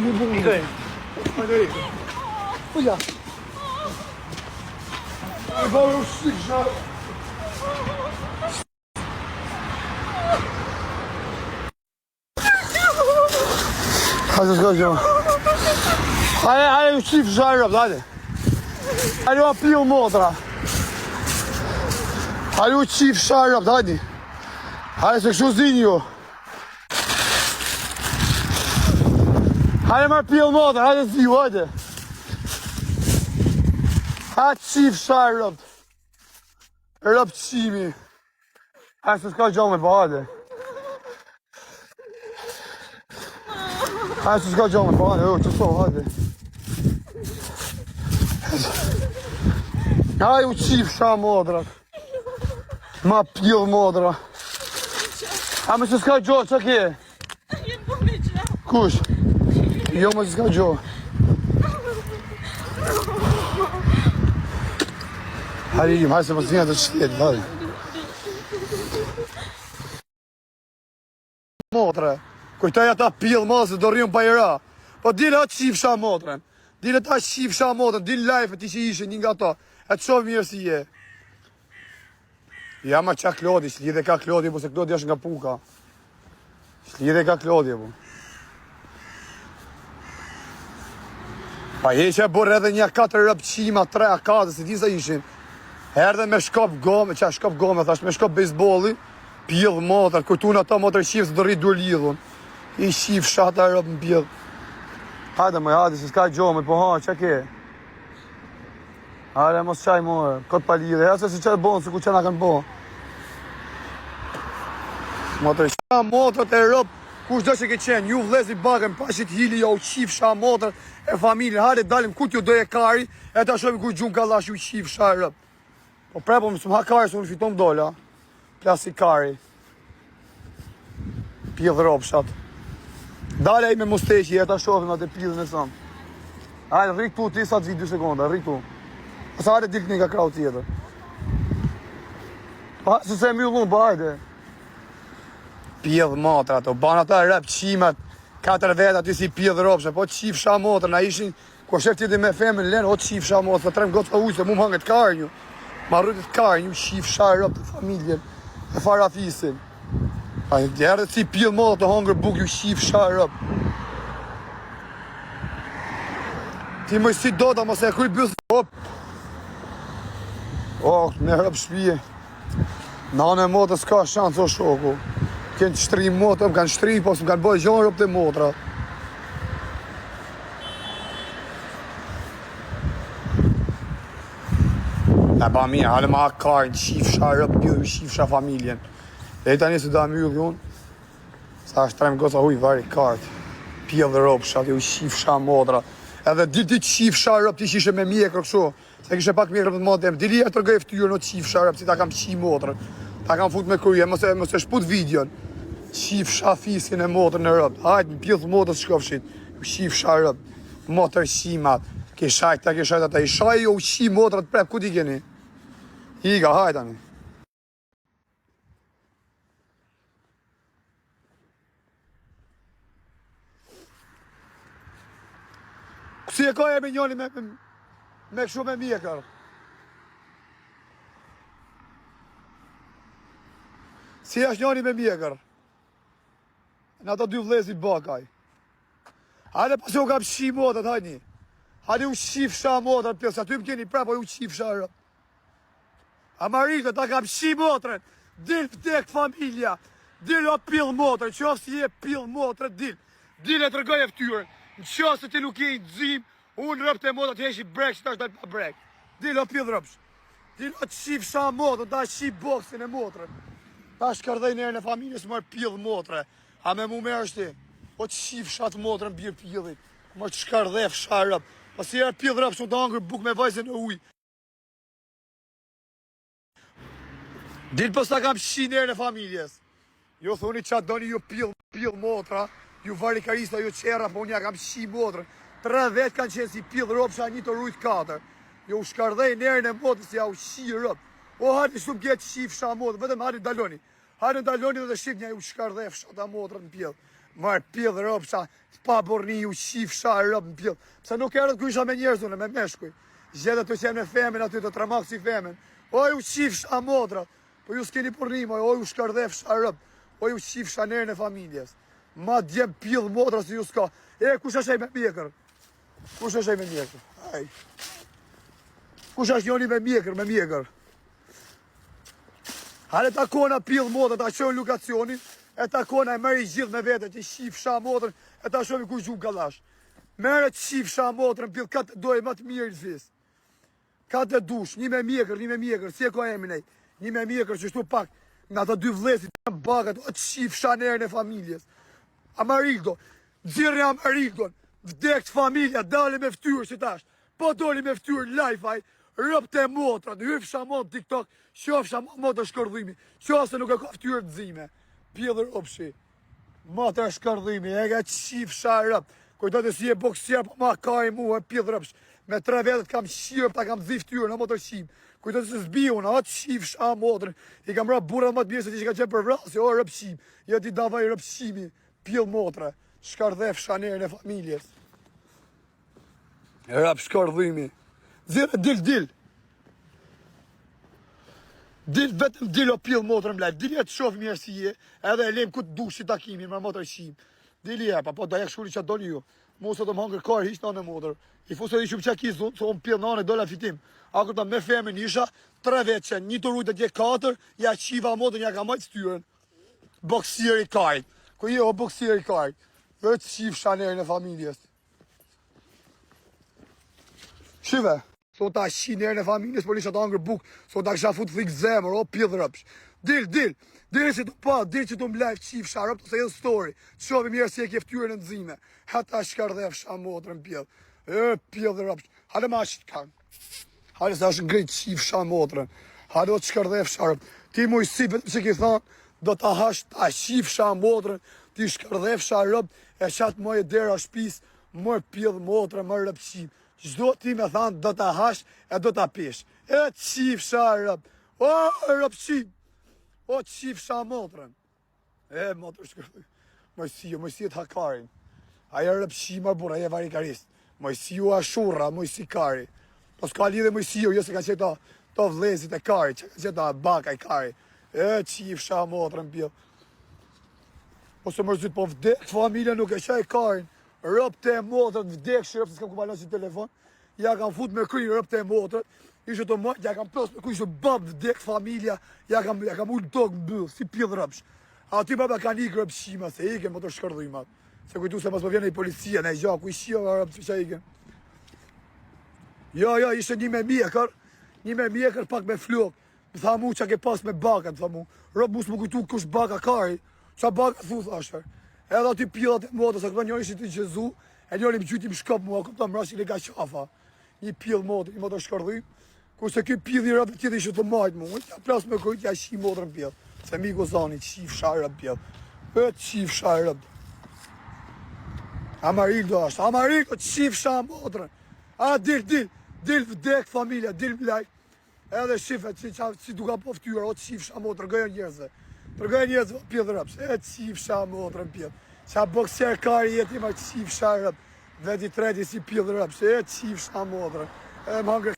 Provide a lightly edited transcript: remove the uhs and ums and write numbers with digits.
mi bunë. Ikoj. Hajde. Uja. Ai bërë u shik zharë. Hajde s'ka gjë. Hajde u shik zharë, hajde. Hajde u apil motra. Hajde u shik zharë, hajde. Hajde se kështu zini ju. Hajde marrë pjellë motra, hajde ziju, hajde. Hajde qif sharë rëpt. Rëpt qimi. Hajde se s'ka gjome pa, hajde. Hajde se s'ka gjome pa, hajde, qëso, hajde. Hajde u qif sharë modrat. Ma pjellë modra. A me se s'ka gjohë, që kje? Jenë po me qa. Kush? Jo me se s'ka gjohë. Hajde im, hajde se më s'vina të qëtjetë, hajde. Motre, kujtaj ata pjellë mazë do rriun bajera. Po dile atë qifësha motren. Dile ta qifësha motren, dile lajfe ti që ishe një nga ta. E të shovë mirë si je. Ja ma qa Klodi, shlidhe ka Klodi, po se Klodi është nga puka. Shlidhe ka Klodi, po. Pa heqe bërë edhe një 4 rëpqima, 3 akade, se ti sa ishin. Erdhe me shkop gome, qa shkop gome, thash, me shkop bejsbolli, pjellë motër, kujtun ata motër qifë se do rritë dur lidhun. I qifë shata rëpë në pjellë. Hajde më, hajde, se s'ka gjome, po ha, qa ke? Hajde, mos qaj more, këtë pa lidhe, ja se si qaj bonë, se ku qena kanë bo. Motër, shka motërët e rëpë, kush do që ke qenë, ju vlezi bakën, pashit hili, ja u qifë sha motërët e familjen, hajde dalim ku t'ju doje kari, e ta shohim ku gjunë ka lash ju qifë sha rëpë. Po prepo, mësëm ha kari, se unë fiton dola, plasi kari. Pjellë ropshat. Dale i me musteqi, e ta shohim atë pjellën e samë. Hajde, rrik tu, ti sa të vi 2 sekonda, rrik tu. Ose hajde dik një ka krau tjetër. Pa, se se mjullun, pa hajde. Pjellë motra ato, ban ata rep qimet, 4 vetë aty si pjellë ropshe, po qif sha motra, na ishin, ko shef tjeti me femen, len, o qif sha motra, 3 gocë pa ujë, se mu më hanget karë një. Ma rrëtit karë një, qif sha rëp të familjen, e farafisin. A një djerët si pjellë motra të hangër buk ju qif sha rëp. Ti më si do ta mos e kuj bëth, hop. Me rëp shpije. Nane motë s'ka shansë o shoku. Kënë shtri motë, më kanë shtri, po s'më kanë bëjë gjonë rëp të motra. E ba mija, hale ma karën, qifësha rëp, bjëdhë, qifësha familjen. Dhe i tani se da mjullë jonë, sa është 3 gosa huj vari kartë. Pjellë rëpshat, ju qifësha motra. Edhe diti qifësha rëp, ti qishe me mjekër kësho. Se kishe pak mjekër të motë, dili e tërgëj ftyrë në qifësha rëp, si ta kam qi motrën. Ta kam fut me kryje, mos e shput videon. Qifësha fisin e motrën e rëp. Hajtë, në pjellë motrës shkofshit. Qifësha rëp, motrë qimat. Ke shajt ata. I shaj jo qi motrët prep, ku ti keni? Higa, hajtani. Si e ka e me njoni me këshu me mjekër? Si është njoni me mjekër? Në ato 2 vlezit bakaj. Hajde pas u kam shi motët, hajni. Hajde u qif sha motët, pjesë, aty më keni prepo u qif sha rëp. Amariko, ta kam shi motërën. Dil vdek familja. Dil o pill motërën, që ofë si je pill motërën, dil. Dil e të rëgoj e ftyrën. Në qasë të nuk e i dzim, unë rëp të motë të heshi brek, që ta është dalë pa brek. Dil o pill rëpsh. Dil o të shif sha motën, ta shif boksin e motërën. Ta shkërdhej nërën e familjes mërë pill motërë. A me mu me është ti, o të shif shatë motërën birë pillit. Mërë të shkërdhej fsha rëp. Pa si erë pill rëpsh, unë të angër buk me vajzën e ujë. Dil pës ta kam shi nërën e familjes. Jo thoni qatë doni ju pill motra. Ju varikarista, ju qera, po unë ja kam shi motrën. 3 vetë kanë qenë si pill rëpsha, një të rrujt 4. Jo u shkardhej nërën e motrës, ja u shi rëp. O hajtë shumë kjetë shif sha motrën, vetëm hajtë daloni. Hajtë daloni dhe shif një u shkardhej fshata motrën në pjellë. Marë pjellë rëpsha, pa borni ju shifsha rëpë në pjellë. Pse nuk erët ku isha me njerëzune, me meshkuj. Gjedhe të qenë me femin aty të tramak si femin. O ju shifsha modrat, po ju s'keni borni, o ju shkardhefsha rëpë, o ju shifsha nërën e familjes. Ma djem pjellë modra si ju s'ka. Kush është e me mjekër? Kush është e me mjekër? Aj. Kush është njoni me mjekër? Hale takona pjellë modra, ta qojnë lokacionin, e takona e meri gjithë me vete që shifsha modrën, e ta shumë ku gjumë kalash. Mere që shifsha modrën, pjellë ka të dojë më të mirë në fisë. Ka të dush, një me mjekër, si e ka eminej. Një me mjekër që shtu pak, nga të dy vlesit, në bagat, o të shifsha nërën e familjes. Amarildo, gjirë Amarildon, vdekt familja, dali me ftyrë që tash, po doli me ftyrë live-aj, rëpë të motrat, hyfsha mod TikTok, qofsha mod të shkërdhimi, qose nuk e ka ftyrë të zime, pjellër opshi, mod të shkërdhimi, e ka qifsha rëpë, kujto të si e boksier, po ma ka i mu e pjellër opshi, me 3 vetet kam shirë, ta kam zi ftyrë në mod të shim, kujto të se zbiu në atë qifsha modrën, i kam rëpë burra më të mirë se që ka qenë për vrasë, o rëpshim, jo ti davaj rëpshimi, pjellë motra, shkardhef shanerën e familjes. Rap shkardhimi. Zire, dil. Dil, vetëm dil o pjellë motrën mlajt. Dil e të shofë mirë si je, edhe e lem ku të dush si takimin, më motrë shim. Dil e po da jak shkuri që do një ju. Mosë të më hangër kajrë, hiq në motrë. I fusë i shumë që ki zonë, se unë pjellë në anë e dola fitim. Ako ta me femin isha, 3 vetë që një të rujtë e dje 4, ja qiva motrën, ja ka majtë styrën. Boksieri kajt. Ko je o boksier i kajt, dhe të shifsha nërën e familjes. Shive, so ta shi nërën e familjes, por isha të angër buk, so ta kësha fut thik zemër, o pjellë rëpsh. Dil që të pa, dil që të mlajf qifsha rëpë, të se edhe story, të shovi mirë si e kjeftyrën e nëzime, hata shkardhefsha motrën pjellë, pjellë rëpsh, hale ma shqit kanë, hale se është ngrejt qifsha motrën, hale o të shkardhefsha rëpë, ti mu i si vetëm që ki thonë, do t'a hash t'a shifsha motrën, t'i shkardhefsha rëpë, e qatë moj e dera shpis, moj pjellë motrën, më rëpshim. Gjdo ti me thanë, do t'a hash e do t'a pish. E t'shifsha rëpë, o rëpshim, o t'shifsha motrën. Motrën shkardhefsha, mojësi e t'hakarin. Aja rëpshim ar bura, aja varikarist. Mojësi u ashurra, mojësi kari. Po s'ka lidhe mojësi u, jo se ka qëta to vlezit e kari, që ka qëta baka i kari. Qifsha motrën pjellë. Ose mërzit, po vdek, familja nuk e qaj karin. Rëpë të motrët, vdek shirëp, se s'kam ku balon si telefon. Ja kam fut me kry rëpë të motrët. Ishë të mojtë, ja kam plos me kry, ishë bab vdek familja. Ja kam ullë tokë mbëllë, si pjellë rëpsh. A ty baba ka nikë rëpshima, se iken më të shkërdhimat. Se kujtu se mos më vjen e i policia, ne i gjaku, i shio rëpë që iken. Jo, ishë një me mjekër pak me flokë. Më tha mu që ke pas me baka, më tha mu. Rëpë musë më kujtu kush baka kari. Qa baka thu, thashër. Edhe aty pjellat e motës, a këta njëri që ti gjezu, e njëri më gjytim shkop mua, këta më rashin e ka qafa. Një pjellë motë, një motë shkardhim. Kurse kjo pjellë i rëpë tjetë ishë të majtë mu. Ja plas me kujtë, ja shi motërën pjellë. Se mi gozani, qif sharë pjellë. Qif sharë. Amarildo ashtë, Amarildo, qif sharë motërën. A, dil vdek familja, dil mlaj. Edhe shifet si duka po ftyra, o të shifsha motrën, gëjën njerëzve. Tërgëjën njerëzve pjellë rëpsh, e të shifsha motrën pjellë. Qa bokser kari jeti ma të shifsha rëpë, veti treti si pjellë rëpsh, e të shifsha motrën. E më hangër